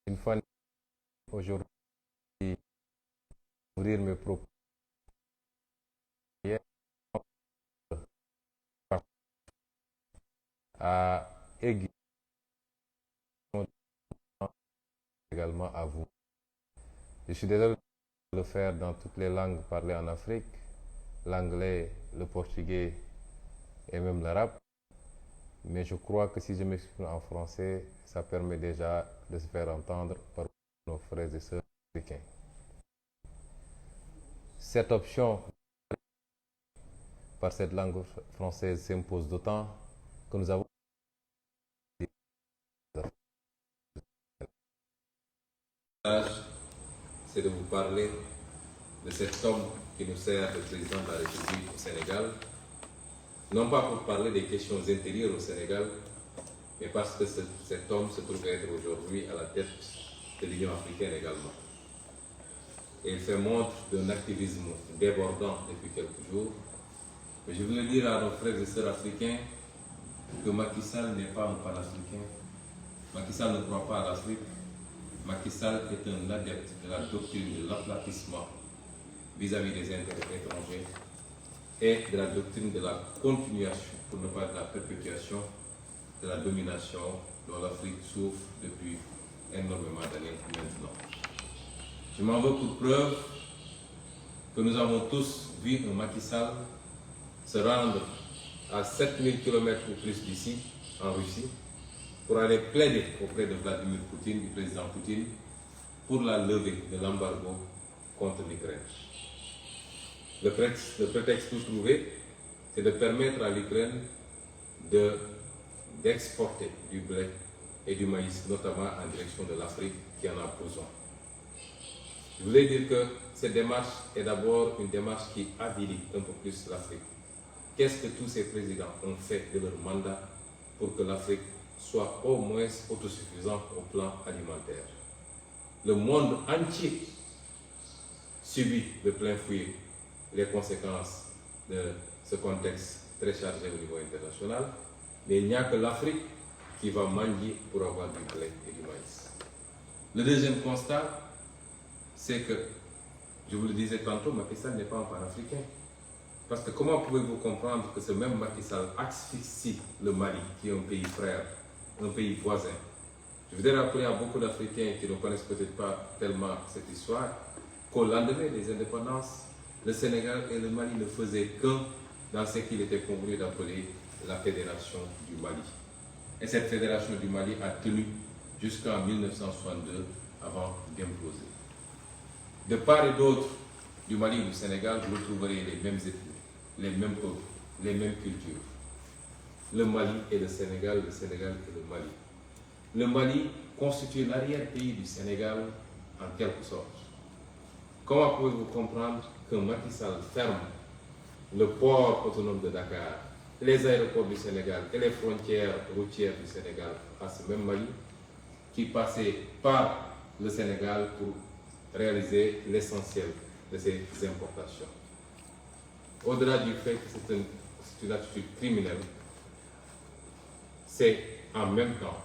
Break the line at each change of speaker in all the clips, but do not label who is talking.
Une fois aujourd'hui, ouvrir mes propos à aiguiller également à vous. Je suis désolé de le faire dans toutes les langues parlées en Afrique, l'anglais, le portugais et même l'arabe, mais je crois que si je m'exprime en français, ça permet déjà de se faire entendre par nos frères et sœurs africains. Cette option par cette langue française s'impose d'autant que nous avons c'est de vous parler de cet homme qui nous sert de président de la République au Sénégal, non pas pour parler des questions intérieures au Sénégal, mais parce que cet homme se trouve être aujourd'hui à la tête de l'Union africaine également. Et il fait montre d'un activisme débordant depuis quelques jours. Mais je voulais dire à nos frères et sœurs africains que Macky Sall n'est pas un panafricain. Macky Sall ne croit pas à l'Afrique. Macky Sall est un adepte de la doctrine de l'aplatissement vis-à-vis des intérêts étrangers et de la doctrine de la continuation, pour ne pas dire de la perpétuation, de la domination dont l'Afrique souffre depuis énormément d'années maintenant. Je m'en veux pour preuve que nous avons tous vu un Macky Sall se rendre à 7000 km ou plus d'ici, en Russie, pour aller plaider auprès de Vladimir Poutine, du président Poutine, pour la levée de l'embargo contre l'Ukraine. Le prétexte tout trouvé, c'est de permettre à l'Ukraine d'exporter du blé et du maïs, notamment en direction de l'Afrique qui en a besoin. Je voulais dire que cette démarche est d'abord une démarche qui habilite un peu plus l'Afrique. Qu'est-ce que tous ces présidents ont fait de leur mandat pour que l'Afrique soit au moins autosuffisante au plan alimentaire? Le monde entier subit de plein fouet les conséquences de ce contexte très chargé au niveau international, mais il n'y a que l'Afrique qui va mendier pour avoir du blé et du maïs. Le deuxième constat, c'est que, je vous le disais tantôt, Macky Sall n'est pas un panafricain. Parce que comment pouvez-vous comprendre que ce même Macky Sall asphyxie le Mali, qui est un pays frère, un pays voisin? Je voudrais rappeler à beaucoup d'Africains qui ne connaissent peut-être pas tellement cette histoire, qu'au lendemain des indépendances, le Sénégal et le Mali ne faisaient qu'un dans ce qu'il était convenu d'appeler la Fédération du Mali. Et cette Fédération du Mali a tenu jusqu'en 1962 avant d'imploser. De part et d'autre du Mali ou du Sénégal, vous retrouverez les mêmes ethnies, les mêmes peuples, les mêmes cultures. Le Mali et le Sénégal et le Mali. Le Mali constitue l'arrière-pays du Sénégal en quelque sorte. Comment pouvez-vous comprendre que Macky Sall ferme le port autonome de Dakar, les aéroports du Sénégal et les frontières routières du Sénégal à ce même Mali qui passait par le Sénégal pour réaliser l'essentiel de ces importations? Au-delà du fait que c'est une attitude criminelle, c'est en même temps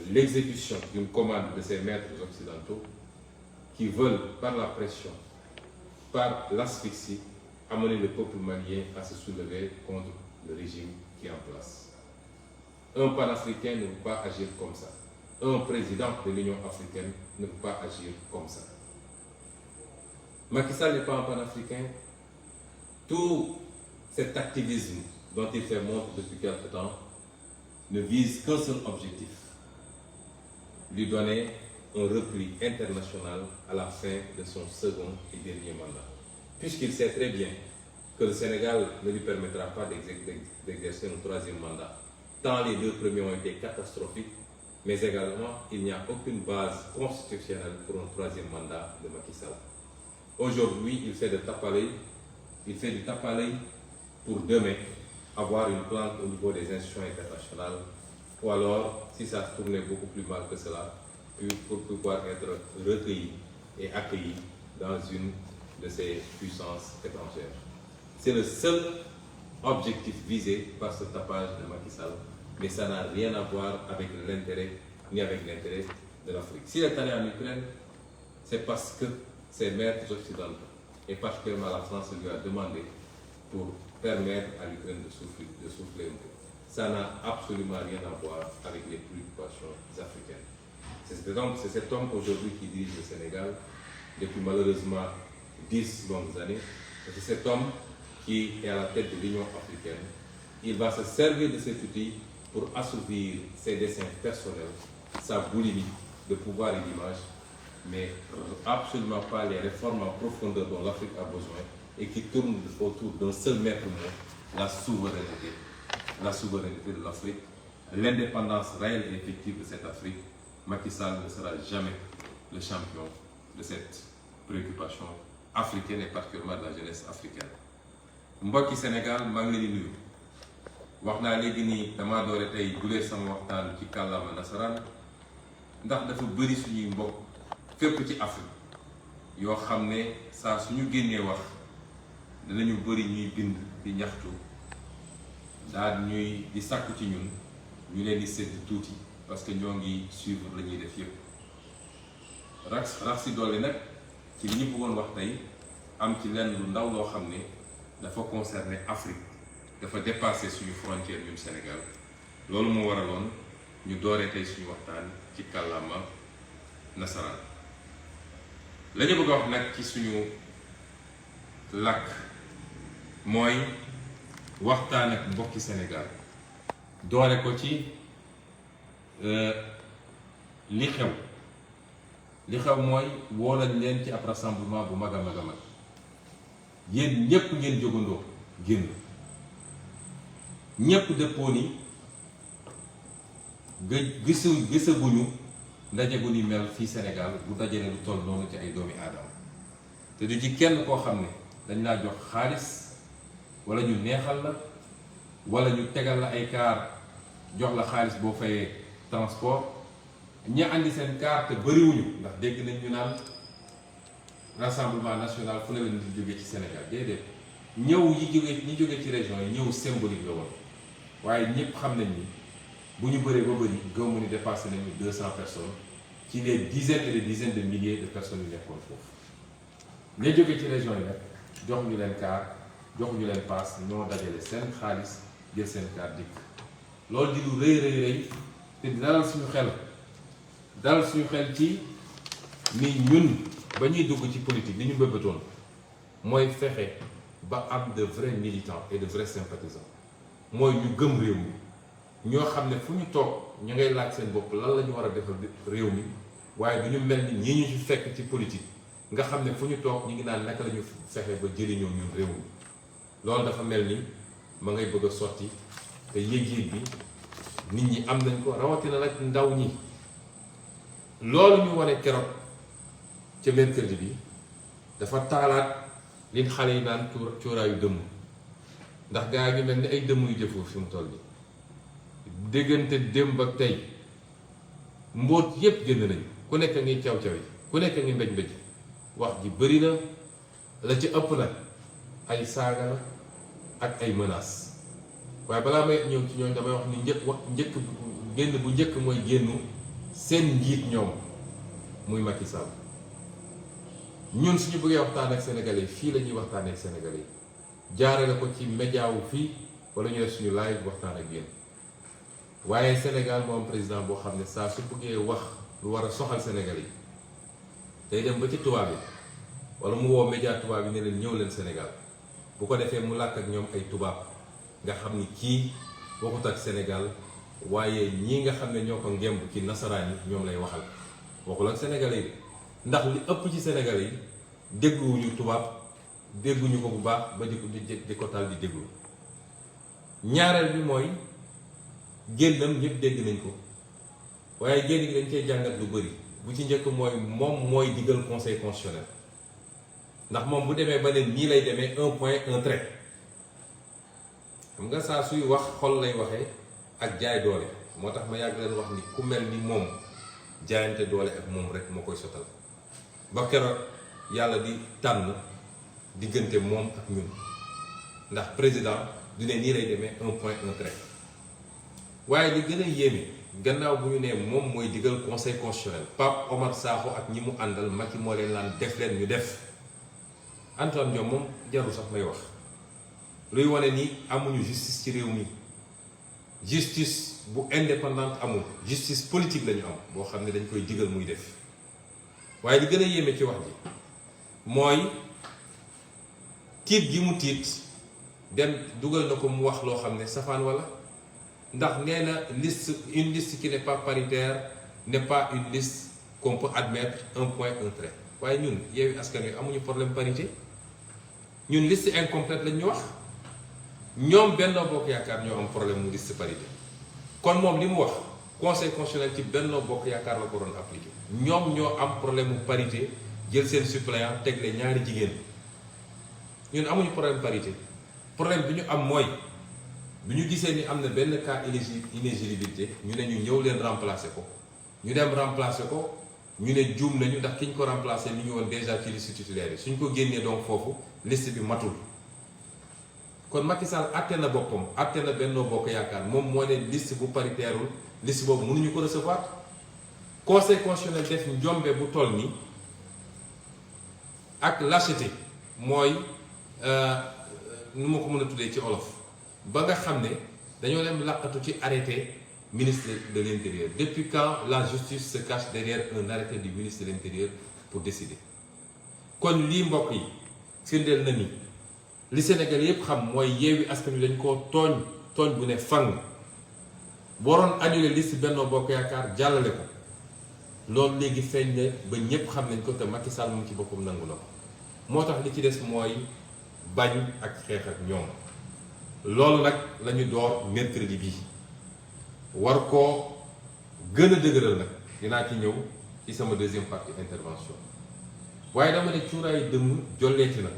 l'exécution d'une commande de ces maîtres occidentaux qui veulent, par la pression, par l'asphyxie, amener le peuple malien à se soulever contre le régime qui est en place. Un panafricain ne peut pas agir comme ça. Un président de l'Union africaine ne peut pas agir comme ça. Macky Sall n'est pas un panafricain. Tout cet activisme dont il fait montre depuis quelque temps ne vise qu'un seul objectif: lui donner un repli international à la fin de son second et dernier mandat. Puisqu'il sait très bien que le Sénégal ne lui permettra pas d'exercer un troisième mandat, tant les deux premiers ont été catastrophiques, mais également il n'y a aucune base constitutionnelle pour un troisième mandat de Macky Sall. Aujourd'hui, il fait du tape-à-l'œil pour demain avoir une plante au niveau des institutions internationales, ou alors, si ça se tournait beaucoup plus mal que cela, pour pouvoir être recueilli et accueilli dans une de ces puissances étrangères. C'est le seul objectif visé par ce tapage de Macky Sall, mais ça n'a rien à voir avec l'intérêt, ni avec l'intérêt de l'Afrique. S'il est allé en Ukraine, c'est parce que ses maîtres occidentaux, et particulièrement la France, lui a demandé pour permettre à l'Ukraine de souffler un peu. Ça n'a absolument rien à voir avec les préoccupations africaines. C'est cet homme aujourd'hui qui dirige le Sénégal depuis malheureusement 10 longues années. C'est cet homme qui est à la tête de l'Union africaine. Il va se servir de cet outil pour assouvir ses desseins personnels, sa boulimie de pouvoir et d'image, mais absolument pas les réformes en profondeur dont l'Afrique a besoin et qui tournent autour d'un seul maître mot, la souveraineté de l'Afrique, l'indépendance réelle et effective de cette Afrique. Macky Sall ne sera jamais le champion de cette préoccupation africaine et particulièrement de la jeunesse africaine. mbokki Sénégal maa ngi leen di nuyu wax naa léegi nii damaa doore tey gulee sama waxtaan ci kàllaama nasaraan ndax dafa bëri suñuy mbokk fépp ci Afrique yoo xam ne saa suñu génnee wax danañu bëri ñuy bind di ñaxtu daal ñuy di sàkku ci ñun ñu leen di sédd tuuti parce que ñoo ngi suivre la ñuy def yépp rax si dolli nag ci li ñu bëggoon wax tey am ci lenn lu ndaw loo xam ne dafa concerner Afrique dafa dépasser suñu frontière ñun Sénégal loolu moo waraloon ñu dooree tey suñu waxtaan ci kàllaama nasaraan la ñu bëgg a wax nag ci suñu làkk mooy waxtaan ak mbokki Sénégal doore ko ci li xew mooy woo nañ leen ci ab rassemblement bu mag a mag a mag yéen ñépp ngeen jógandoo génn ñépp dëppoo ni gisaguñu ndaje bu ni mel fii Sénégal bu dajale lu toll noonu ci ay doomi aadama te du ci kenn koo xam ne dañ laa jox xaalis wala ñu neexal la wala ñu tegal la ay kaar jox la xaalis boo fayee transport ñi andi seen kaar te bëriwuñu ndax dégg nañ ñu naan rassemblement national fu ne la di jóge ci Sénégal déedéet ñëw ñi jóge ci région yi ñëw symbolique la woon waaye ñëpp xam nañ ni bu ñu bëree ba bëri gëmmu ni dépassé nañu 200 personnes ci les dizaines et des dizaines de milliers de personnes yu nekkoon foofu ña jóge ci région yi nag jox ñu leen kaar jox ñu leen paas ñoo dajale seen xaalis jël seen kaar dikk loolu di lu rëy te di dalal suñu xel ci ni ñun ba ñuy dugg ci politique li ñu bëbbatoon mooy fexe ba am de vrais militants et de vrais sympathisants mooy ñu gëm réew mi ñoo xam ne fu ñu toog ñu ngay laaj seen bopp lan la ñu war a defal réew mi waaye du ñu mel ni ñii ñu ci fekk ci politique nga xam ne fu ñu toog ñu ngi naan naka la ñu fexe ba jëriñoo ñun réew mi loolu dafa mel ni ma ngay bëgg a sotti te yéeg-yéeg bi nit ñi am nañ ko rawatina nag ndaw ñi loolu ñu wane keroog ca mercredi bi dafa taalaat li xale yi naan cuuraayu dëmm ndax gaa yi mel ni ay dëmm yu jëfoo fi mu toll bi déggante démb ak tey mbóot yépp génn nañu ku nekk ngi caw-caw yi ku nekk ngi mbéj-mbéj wax ji bëri na la ci ëpp nag ay saaga la ak ay menaces waaye balaa may ñëw ci ñoom damay wax ni génn bu njëkk mooy génnu seen njiit ñoom muy Macky Sall ñun suñu bëggee waxtaan ak sénégalais fii la ñuy waxtaanee ak sénégalais jaarale ko ci média wu fii wala ñu def suñu live waxtaan ak yéen waaye Sénégal moom président boo xam ne saa su bëggee wax lu war a soxal sénégalais yi day dem ba ci tubaab yi wala mu woo média tubaab yi ne leen ñëw leen Sénégal bu ko defee mu làkk ak ñoom ay tubaab nga xam ni kii waxut ak Sénégal waaye ñii nga xam ne ñoo ko ngemb ci nasaraan yi ñoom lay waxal waxul ak sénégalais yi ndax li ëpp ci sénégalais yi dégguwuñu tubaab dégguñu ko bu baax ba di ko tal di déglu ñaareel bi mooy génnam ñëpp dégg nañ ko waaye génn gi dañ cee jàngat lu bëri bu ci njëkk mooy moom mooy digal conseil constitutionnel ndax moom bu demee ba ne nii lay demee un point un trait xam nga saa suy wax xol lay waxee ak jaay doole moo tax ma yàgg leen wax ni ku mel ni moom jaayante doole ak moom rek moo koy sotal ba keroog yàlla di tànn diggante moom ak ñun ndax président du ne nii lay demee un point un trait waaye li gën a yéeme gannaaw bu ñu nee moom mooy digal conseil constitutionnel Pape Omar Sakho ak ñi mu àndal Macky moo leen laan def leen ñu def Antoine Diome moom jarul sax may wax luy wane ni amuñu justice ci réew mi justice bu indépendante amul justice politique lañu am boo xam ne dañ koy digal muy def waaye li gën a yéeme ci wax ji mooy tiit gi mu tiit dem dugal na ko mu wax loo xam ne safaan wala ndax nee na une liste qui n'est pas paritaire n'est pas une liste qu'on peut admettre un point un trait waaye ñun Yewwi Askan Wi amuñu problème parité ñun liste incomplète lañ ñu wax ñoom Benno Bokk Yaakaar ñoo am problème mu liste parité kon moom li mu wax conseil constitutionnel ci Benno Bokk Yaakaar la ko doon appliqué ñoom ñoo am problème mu parité jël seen suppléant tegle ñaari jigéen ñun amuñu problème parité problème bi ñu am mooy bi ñu gisee ni am na benn cas inéligibilité ñu ne ñu ñëw leen remplacer ko ñu dem remplacer ko ñu ne juum nañu ndax ki ñu ko remplacer mi ngi woon déjà ci liste titulaire yi suñ ko génnee donc foofu liste bi matul kon Macky Sall àtte na boppam àtte na Benno Bokk Yaakaar moom moo ne liste bu paritairul liste boobu mënuñu ko recevoir conseil constitutionnel def njombe bu toll ni ak lâcheté mooy nu ma ko mën a tuddee ci olof ba nga xam ne dañoo dem laqatu ci arrêté ministre de l'Intérieur. Depuis quand la justice se cache derrière un arrêté du ministre de l'Intérieur pour décider? kon lii mbokk yi firndeel na ni li Sénégal yépp xam mooy Yewwi Askan Wi dañ koo tooñ bu ne fang boroon annulé liste Benno Bokk Yaakaar jàllale ko loolu léegi feeñ ne ba ñépp xam nañ ko te Macky Sall mu ci boppam nangu na ko moo tax li ci des mooy bañ ak xeex ak ñoom loolu nag lañu door mercredi bi war koo gën a dëgëral nag dinaa ci ñëw ci sama deuxième partie intervention waaye dama ne cuuraayu dëmm jolleeti na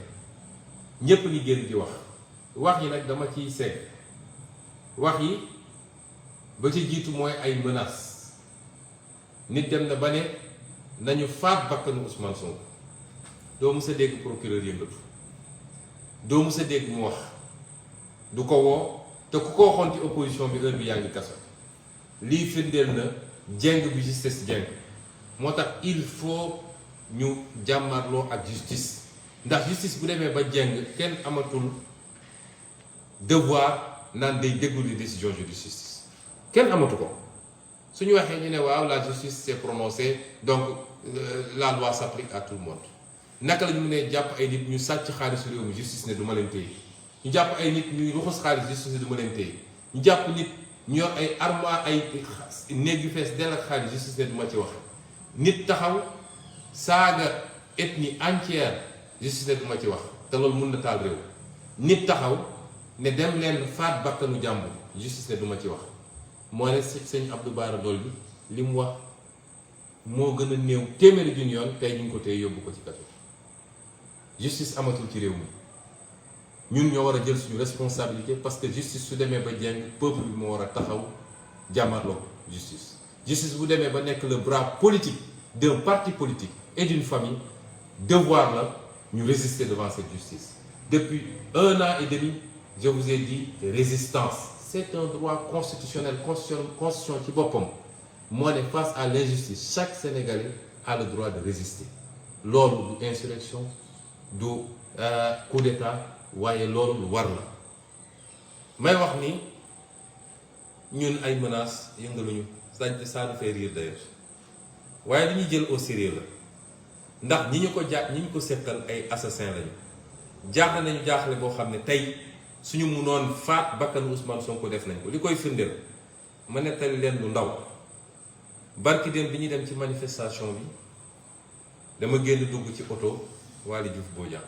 ñépp ni génn di wax yi nag dama ciy segg wax yi ba ci jiitu mooy ay menaces nit dem na ba ne nañu faat bakkanu Ousmane Sonko doo mës a dégg procureur yëngatu doo mës a dégg mu wax du ko woo te ku ko waxoon ci opposition bi heure bi yaa ngi kaso lii firndeel na jeng bi justice jeng moo tax il faut ñu jàmmarloo ak justice ndax justice bu demee ba jeng kenn amatul devoir naan day déglu les décisions de justice kenn amatu ko suñu waxee ñu ne waaw la justice s'est prononcée donc la loi s'applique à tout le monde naka la ñu mënee jàpp ay nit ñu sàcc xaalisu réew mi justice ne du ma leen téye ñu jàpp ay nit ñuy ruxus xaalis justice ne du ma leen téye ñu jàpp nit ñu yor ay armoire ay néeg yu fees dell ak xaalis justice ne du ma ci wax nit taxaw saaga ethnie entière justice ne du ma ci wax te loolu mën na taal réew nit taxaw ne dem leen faat bakkanu jàmbur justice ne du ma ci wax moo ne sëñ Abdou Bara Dolly li mu wax moo gën a néew téeméeri junni yoon tey ñu ngi ko tey yóbbu ko ci kaso justice amatul ci réew mi ñun ñoo war a jël suñu responsabilité parce que justice su demee ba jeng peuple bi moo war a taxaw jàmmarloo justice bu demee ba nekk le bras politique d'un parti politique et d'une famille devoir la ñu résister devant cette justice depuis 1 an et demi je vous ai dit résistance c'est un droit constitutionnel constitution ci boppam moo ne face à l'injustice chaque Sénégalais a le droit de résister loolu du insurrection du coup d'état waaye loolu lu war la may wax ni ñun ay menaces yëngaluñu ça nous fait rire d'ailleurs waaye dañuy jël au sérieux la ndax ñi ñu ko seqal ay assassins lañu jaaxle nañu jaaxle boo xam ne tey suñu munoon faat bakkanu Ousmane Sonko def nañ ko li koy firndeel ma nettali leen lu ndaw barki dem bi ñuy dem ci manifestation bi dama génn dugg ci oto Waly Diouf Bodian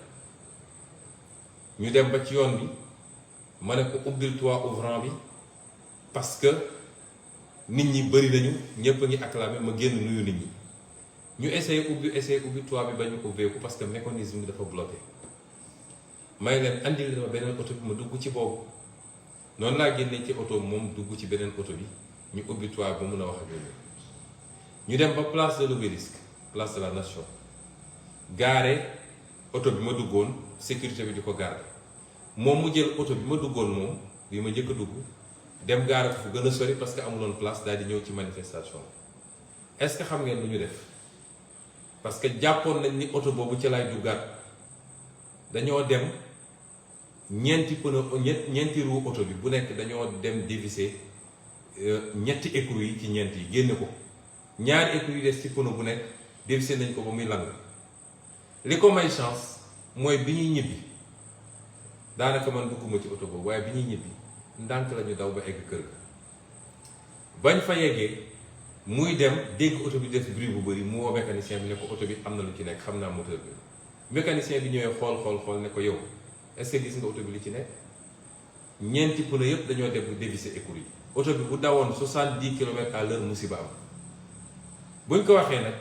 ñu dem ba ci yoon bi ma ne ko ubbil toit ouvrant bi parce que nit ñi bëri nañu ñëpp a ngi acclamé ma génn nuyu nit ñi ñu essayé ubbi toit bi ba ñu ubbeeku parce que mécanisme bi dafa bloqué may leen andil leen ma beneen oto bi ma dugg ci boobu noonu laa génnee ci oto moom dugg ci beneen oto bi ñu ubbi toit bi ba mun a wax ak ñoom ñu dem ba place de l'Obélisque place de la Nation gaare oto bi ma duggoon sécurité bi di ko garder moom mu jël oto bi ma duggoon moom bi ma njëkk a dugg dem gaara fu gën a sori parce que amuloon place daal di ñëw ci manifestation est-ce que xam ngeen lu ñu def parce que jàppoon nañ ni oto boobu ci lay duggaat dañoo dem ñeenti pneu ñeenti roue oto bi bu nekk dañoo dem dévisser ñetti écrou yi ci ñeent yi génne ko ñaari écrou yi des ci pneu bu nekk dévisser nañ ko ba muy lang li ko may chance mooy bi ñuy ñibbi daanaka man dugguma ci oto boobu waaye bi ñuy ñibbi ndànk lañu daw ba egg kër ga bañ fa yeggee muy dem dégg oto bi def bruit bu bëri mu woo mécanicien bi ne ko oto bi am na lu ci nekk xam naa moteur bi mécanicien bi ñëwee xool ne ko yow est-ce que gis nga oto bi li ci nekk ñeenti pneu yëpp dañoo dem bu dévisser écrou yi oto bi bu dawoon 70 kilomètres à l'heure musiba am buñ ko waxee nag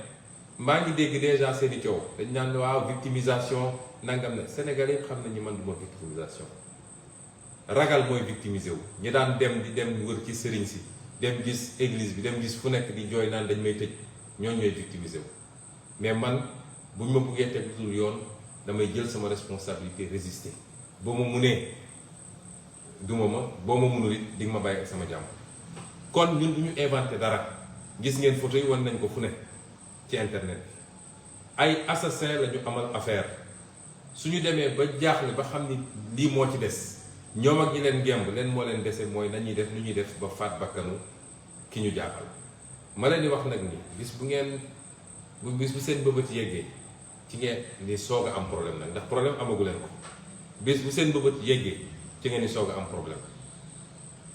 maa ngi dégg déjà seeni coow dañ naan waaw victimisation nangam na Sénégal yëpp xam nañu man du ma victimisation ragal mooy victimisé wu ñi daan dem wër ci sëriñ si dem gis église bi dem gis fu nekk di jooy naan dañ may tëj ñooñu ñooy victimisé wu mais man buñ ma buggee teg dul yoon damay jël sama responsabilité résister boo ma munee duma ma boo ma munul it di nga ma bàyyi ak sama jàmm kon ñun du ñu inventé dara gis ngeen photo yi wan nañ ko fu ne ci internet bi ay assassin la ñu amal affaire suñu demee ba jaaxle ba xam ni lii moo ci des ñoom ak ñi leen gemb leen moo leen dese mooy nañuy def lu ñuy def ba faat bakkanu ki ñu jaaxal ma leen di wax nag ni bis bu seen bëbët yeggee ci ngeen ni soog a am problème nag ndax problème amagu leen ko bis bu seen bëbët yeggee ci ngeen ni soog a am problème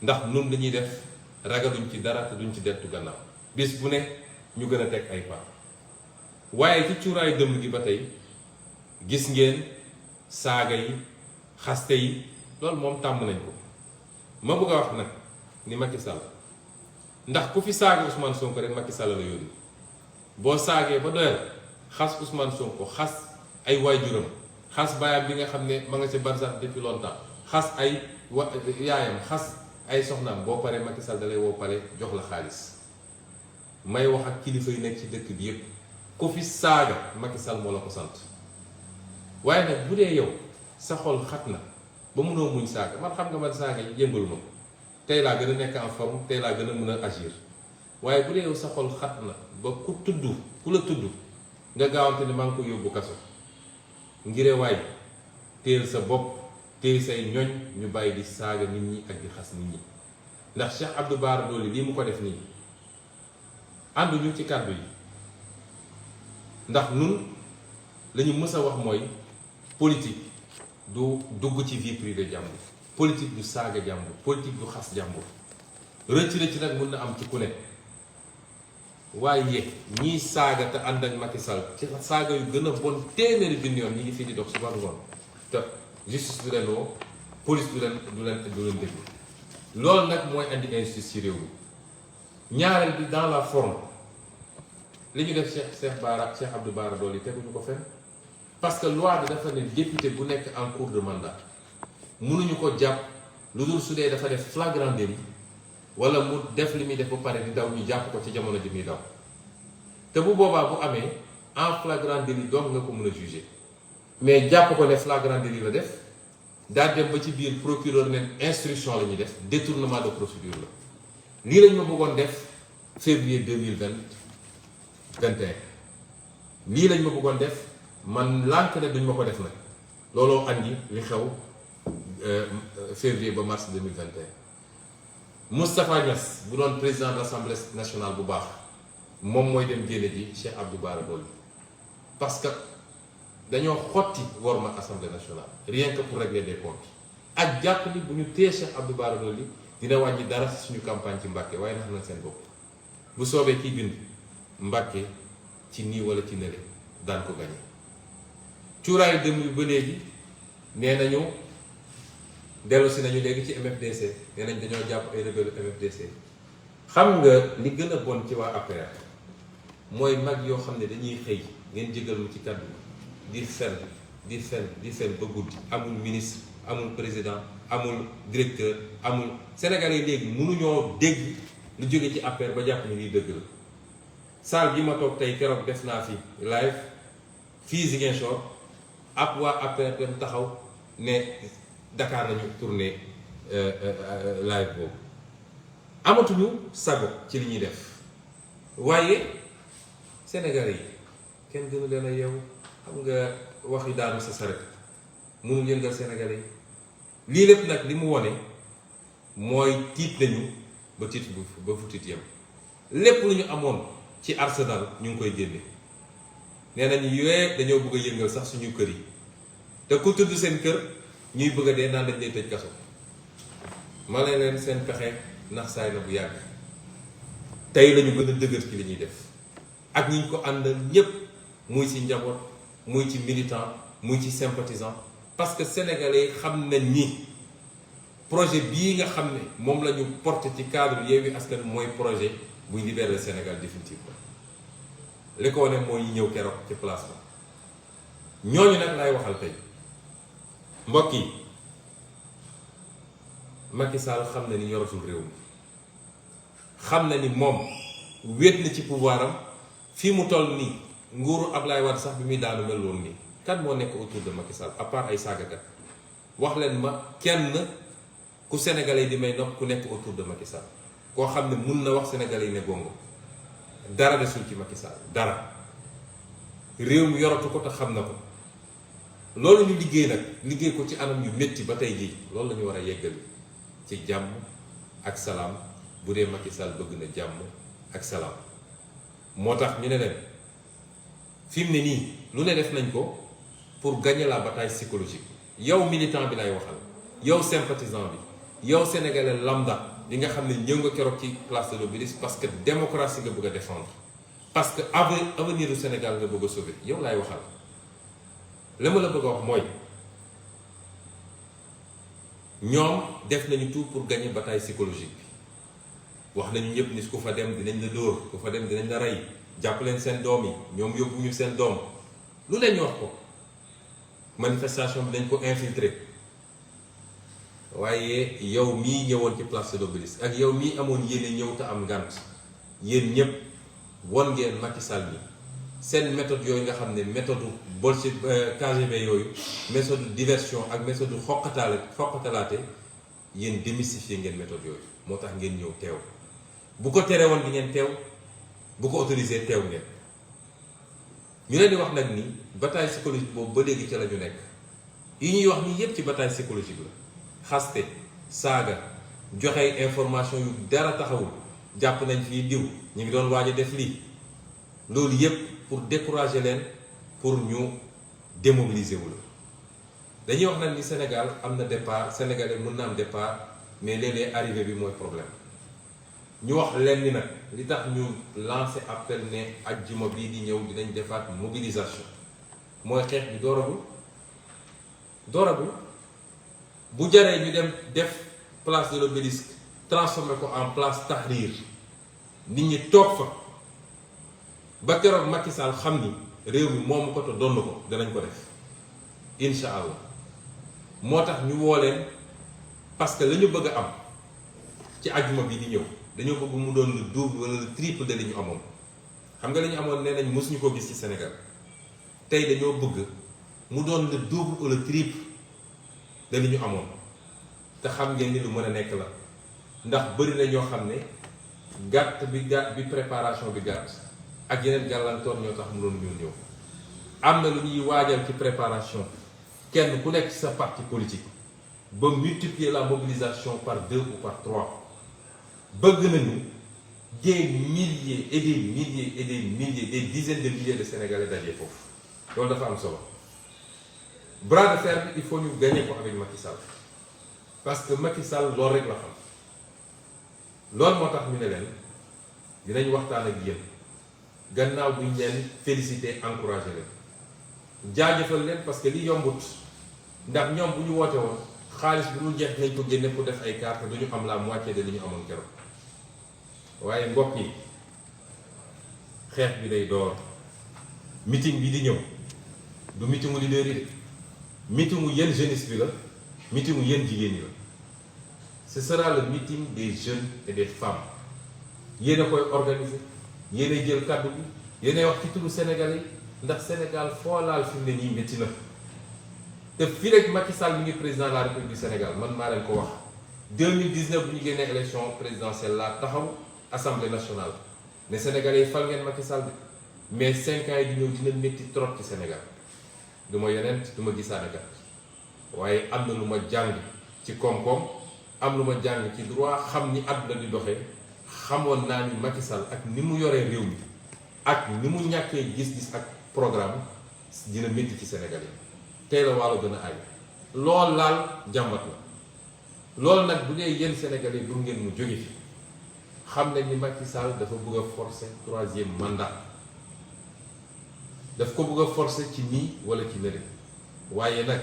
ndax nun dañuy def ragaluñ ci dara te duñ ci dettu gannaaw bis bu ne ñu gën a teg ay pas waaye ci cuuraayu dëmm gi ba tey gis ngeen saaga yi xaste yi loolu moom tàmm nañ ko ma bëgg a wax nag ni Macky Sall ndax ku fi saaga Ousmane Sonko rek Macky Sall la yónni boo saagee ba doyal xas Ousmane Sonko xas ay waajuram xas baayam bi nga xam ne ma nga ca barsax depuis longtemps xas ay yaayam xas ay soxnaam boo paree Macky Sall dalay woo pare jox la xaalis may wax ak kilifa yi nekk ci dëkk bi yépp ku fi saaga Macky Sall moo la ko sant waaye nag bu dee yow sa xol xat na ba mënoo muñ saaga man xam nga man saaga yi yëngalu ma tey laa gën a nekk en forme tey laa gën a mën a agir waaye bu dee yow sa xol xat na ba ku la tudd nga gaawante ni maa ngi ko yóbbu kaso ngire waay téel sa bopp téel say ñoñ ñu bàyyi di saaga nit ñi ak di xas nit ñi ndax Cheikh Abdou Bara Dolly lii mu ko def nii ànduñu ci kàddu yi ndax nun lañu mës a wax mooy politique du dugg ci vie privée jàmbur politique du saaga jàmbur politique du xas jàmbur rëcc nag mën na am ci ku ne waaye ñiy saaga te ànd ak Macky Sall ci saaga yu gën a bon téeméeri junni yoon ñi ngi fii di dox suba ngoon te justice du leen woo police du leen déglu loolu nag mooy andi injustice ci réew mi ñaareel bi dans la forme li ñu def Cheikh Abdou Bara Dolly teguñu ko fenn parce que loi bi dafa ne député bu nekk en cours de mandat mënuñu ko jàpp lu dul su dee dafa def flagrant délit wala mu def li muy def ba pare di daw ñu jàpp ko ci jamono ji muy daw te bu boobaa bu amee en flagrant délit donc nga ko mën a juger mais jàpp ko ne flagrant délit la def daa dem ba ci biir procureur ne instruction la ñuy def détournement de procédure la lii lañ ma bëggoon def février 2021 lii lañ ma bëggoon def man lànk ne duñ ma ko def nag looloo andi li xew février ba mars 2021 Moustapha Niass bu doon président de l'Assemblée nationale bu baax moom mooy dem génne ji Cheikh Abdou Bara Dolly parce que dañoo xotti worma Assemblée nationale rien que pour régler des comptes ak jàpp ni bu ñu téye Cheikh Abdou Bara Dolly dina wàññi dara ci suñu campagne ci Mbàkke waaye nax nañ seen bopp bu soobee kii bind Mbàkke ci nii wala ci nële daan ko gañe cuuraayu dem yu ba léegi nee nañu dellu si nañu léegi ci MFDC nee nañ dañoo jàpp ay rebelle MFDC xam nga li gën a bon ci waa APR mooy mag yoo xam ne dañuy xëy ngeen jégal mu ci kàddu di fen ba guddi amul ministre amul président amul directeur amul Sénégalais yi léegi mënuñoo dégg lu jóge ci APR ba jàpp ni lii dëgg la salle bi ma toog tey keroog def naa fi live fii Ziguinchor ab waa APR dem taxaw ne Dakar nañu tourné live boobu amatuñu sago ci li ñuy def waaye Sénégalais yi kenn gënu leen a yeewu xam nga wax yi daanu sa saret mënul yëngal Sénégalais yi lii lépp nag li mu wone mooy tiit nañu ba tiit ba fu tiit yem lépp lu ñu amoon ci arsenal ñu ngi koy génne nee nañu yooye dañoo bëgg a yëngal sax suñu kër yi te ku tudd seen kër ñuy bëgg a dee naan dañ lay tëj kaso ma leen seen pexe ndax saay na bu yàgg tey lañu gën a dëgër ci li ñuy def ak ñi ñu ko àndal ñépp muy ci njaboot muy ci militant muy ci sympathisant parce que sénégalais yi xam nañ ni projet bii nga xam ne moom la ñu porté ci cadre Yewwi Askan mooy projet buy libérer le Sénégal définitivement li ko wane mooy ñëw keroog ci place ba ñooñu nag lay waxal tey mbokk yi Macky Sall xam na ni yoratul réew mi xam na ni moom wéet na ci pouvoir am fii mu toll nii nguuru Ablaye Wade sax bi muy daanu mel woon nii kan moo nekk autour de Macky Sall à part ay saagakat wax leen ma kenn ku sénégalais di may nopp ku nekk autour de Macky Sall koo xam ne mun na wax sénégalais yi ne gongo dara desul ci Macky Sall dara réew mi yoratu ko te xam na ko loolu ñu liggéey nag liggéey ko ci anam yu métti ba tey jii loolu la ñu war a yeggali ci jàmm ak salaam bu dee Macky Sall bëgg na jàmm ak salaam moo tax ñu ne leen fi mu ne nii lu ne def nañ ko pour gagner la bataille psychologique yow militant bi lay waxal yow sympathisant bi yow sénégalais lambda li nga xam ne ñëw nga keroog ci place de l'Obélisque parce que démocratie nga bëgg a défendre parce que avenir du Sénégal nga bëgg a sauver yow laay waxal la ma la bëgg a wax mooy ñoom def nañu tout pour gagner bataille psychologique bi wax nañu ñëpp ni ku fa dem dinañ la dóor ku fa dem dinañ la rey jàpp leen seen doom yi ñoom yóbbuñu seen doom lu leen ñu wax ko manifestation bi dañ ko infiltrer waaye yow mii ñëwoon ci place de l'Obélisque ak yow mii amoon yéene ñëw te am ngànt yéen ñëpp won ngeen Macky Sall bi seen méthode yooyu nga xam ne méthode bolchevique KGB yooyu méthode diversion ak méthode xoqatalaate yéen démystifier ngeen méthode yooyu moo tax ngeen ñëw teew bu ko teree woon di ngeen teew bu ko autorisé teew ngeen ñu leen di wax nag ni bataille psychologique boobu ba léegi ca la ñu nekk yi ñuy wax nii yépp ci bataille psychologique la xaste saaga joxe information yu dara taxawul jàpp nañ fii diw ñu ngi doon waaj a def lii loolu yépp pour décourager leen pour ñu démobiliser wu la dañuy wax nag ni Sénégal am na départ sénégalais mën na am départ mais léeg-léeg arrivé bi mooy problème ñu wax leen ni nag li tax ñu lancer appel ne ajjuma bii di ñëw dinañ defaat mobilisation mooy xeex bi dooragul bu jaree ñu dem def place de l'Obélisque transformer ko en place Tahrir nit ñi toog fa ba keroog Macky Sall xam ni réew mi moomu ko te donn ko danañ ko def incha allah moo tax ñu woo leen parce que la ñu bëgg a am ci ajjuma bi di ñëw dañoo bëgg mu doon le double wala le triple de li ñu amoon xam nga li ñu amoon nee nañ mosuñu ko gis ci Sénégal tey dañoo bëgg mu doon le double ou le triple de li ñu amoon te xam ngeen ni lu mën a nekk la ndax bëri na ñoo xam ne gàtt bi préparation bi gàtt ak yeneen gàllankoor ñoo tax mu doon ñëw am na lu ñuy waajal ci préparation kenn ku nekk ci sa parti politique ba multiplier la mobilisation par 2 ou par 3 bëgg nañu des milliers et des milliers et des milliers des dizaines de milliers de Sénégalais dajee foofu loolu dafa am solo bras de fer bi il faut ñu gagner ko avec Macky Sall parce que Macky Sall loolu rek la xam loolu moo tax ñu ne leen dinañ waxtaan ak yéen gannaaw buñ leen féliciter encourager leen jaajëfal leen parce que li yombut ndax ñoom bu ñu woote woon xaalis bu ñu jeex nañ ko génne pour def ay carte du ñu am la moitié de li ñu amoon keroog waaye mbokk yi xeex bi day door meeting bi di ñëw du meetingu leader yi de meetingu yéen jeunesse bi la meetingu yéen jigéen ñi la ce sera le meeting des jeunes et des femmes yéen a koy organiser yéen a jël kàddu bi yéen a wax ci turu Sénégalais ndax Sénégal foo laal fi mu ne nii métti na te fii rek Macky Sall mi ngi président de la République du Sénégal man maa leen ko wax 2019 bu ñu génnee élection présidentielle laa taxaw assemblée nationale ne Sénégalais yi fal ngeen Macky Sall mais 5 ans yi di ñëw dina métti trop ci Sénégal du ma yonent du ma gisaanekat waaye am na lu ma jàng ci koom-koom am lu ma jàng ci droit xam ni àdduna di doxee xamoon naa ni Macky Sall ak ni mu yoree réew mi ak ni mu ñàkkee gis-gis ak programme dina métti ci Sénégal yi tey la waalo gën a ay lool laal jàmbat la loolu nag bu dee yéen Sénégalais yi bu ngeen mu jóge fi xam nañ ni Macky Sall dafa bëgg a forcer 3e mandat daf ko bëgg a forcer ci nii wala ci nële waaye nag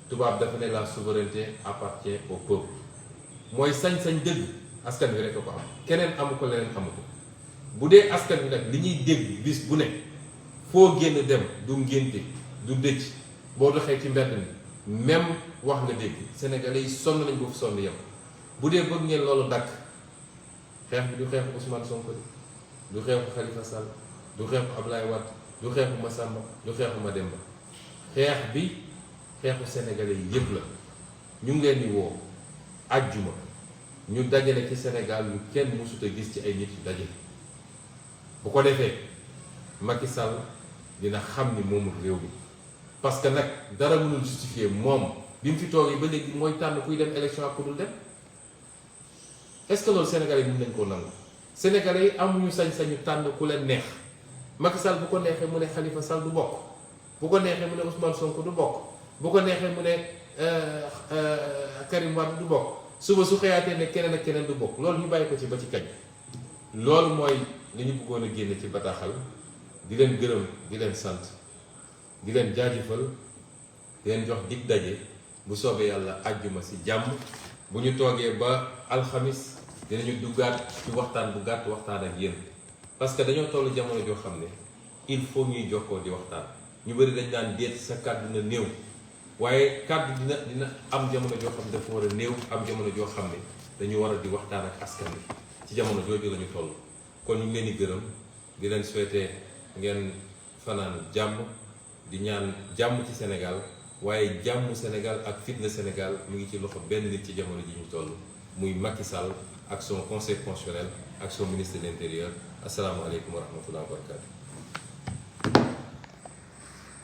tubaab dafa ne la souveraineté appartient au peuple mooy sañ-sañ dëgg askan wi rek a ko am keneen amu ko leneen amu ko bu dee askan wi nag li ñuy dégg bis bu ne foo génn dem du ngénte du dëcc boo doxee ci mbedd mi même wax nga dégg Sénégalais yi sonn nañ ko fu sonn yem bu dee bëgg ngeen loolu dakk xeex bi du xeexu Ousmane Sonko du xeexu Khalifa Sall du xeexu Ablaye Wade du xeexu Massamba du xeexu Mademba xeex bi xeexu Sénégalais yi yëpp la ñu ngi leen di woo àjjuma ñu dajale ci Sénégal lu kenn mësut a gis ci ay nit yu daje bu ko defee Macky Sall dina xam ni moomul réew mi parce que nag dara mënul justifier moom bi mu fi toogee ba léegi mooy tànn kuy dem élection ak ku dul dem est-ce que loolu Sénégalais yi mën nañ koo nangu Sénégalais yi amuñu sañ-sañu tànn ku leen neex Macky Sall bu ko neexee mu ne Khalifa Sall du bokk bu ko neexee mu ne Ousmane Sonko du bokk bu ko neexee mu ne Karim Wade du bokk suba su xëyaatee ne keneen ak keneen du bokk loolu ñu bàyyi ko ci ba ci kañ loolu mooy li ñu bëggoon a génne ci bataaxal di leen gërëm di leen sant di leen jaajëfal di leen jox dig daje bu soobee yàlla àjjuma si jàmm bu ñu toogee ba alxamis dinañu duggaat ci waxtaan bu gàtt waxtaan ak yéen parce que dañoo toll jamono joo xam ne il faut ñuy jokkoo di waxtaan ñu bëri dañ daan déet sa kàddu na néew waaye kàddu dina am jamono joo xam ne dafa war a néew am jamono joo xam ne dañu war a di waxtaan ak askan wi ci jamono jooju la ñu toll kon ñu ngi leen di gërëm di leen souhaiter ngeen fanaan jàmm di ñaan jàmm ci Sénégal waaye jàmm Sénégal ak fitna Sénégal mu ngi ci loxo benn nit ci jamono ji ñu toll muy Macky Sall ak son conseil constitutionnel ak son ministre de l'intérieur asalaamaaleykum wa rahmatulah wa barakatu